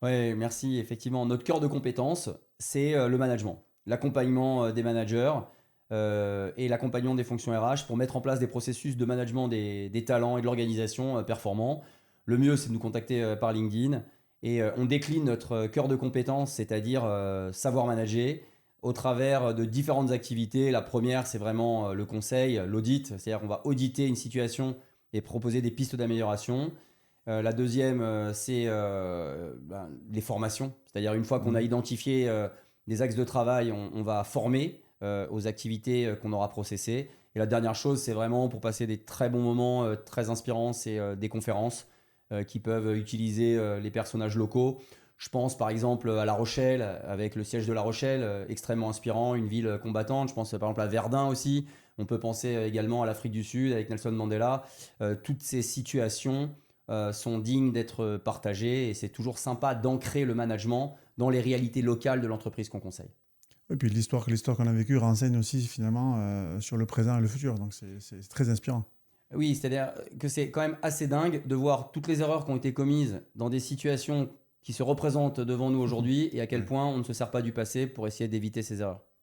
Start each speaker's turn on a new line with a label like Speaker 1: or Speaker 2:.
Speaker 1: Ouais, merci. Effectivement, notre cœur de compétence, c'est le management, l'accompagnement des managers et l'accompagnement des fonctions RH pour mettre en place des processus de management des talents et de l'organisation performants. Le mieux, c'est de nous contacter par LinkedIn et on décline notre cœur de compétence, c'est-à-dire savoir manager au travers de différentes activités. La première, c'est vraiment le conseil, l'audit, c'est-à-dire qu'on va auditer une situation et proposer des pistes d'amélioration. La deuxième, c'est les formations. C'est-à-dire une fois qu'on a
Speaker 2: Mhm.
Speaker 1: identifié des axes de travail, on va former aux activités qu'on aura processées. Et la dernière chose, c'est vraiment pour passer des très bons moments très inspirants, c'est des conférences qui peuvent utiliser les personnages locaux. Je pense par exemple à La Rochelle, avec le siège de La Rochelle, extrêmement inspirant, une ville combattante. Je pense par exemple à Verdun aussi. On peut penser également à l'Afrique du Sud avec Nelson Mandela. Toutes ces situations sont dignes d'être partagées et c'est toujours sympa d'ancrer le management dans les réalités locales de l'entreprise qu'on conseille.
Speaker 2: Et puis l'histoire qu'on a vécue renseigne aussi finalement sur le présent et le futur, donc c'est très inspirant.
Speaker 1: Oui, c'est-à-dire que c'est quand même assez dingue de voir toutes les erreurs qui ont été commises dans des situations qui se représentent devant nous aujourd'hui et à quel
Speaker 2: Ouais.
Speaker 1: point on ne se sert pas du passé pour essayer d'éviter ces erreurs.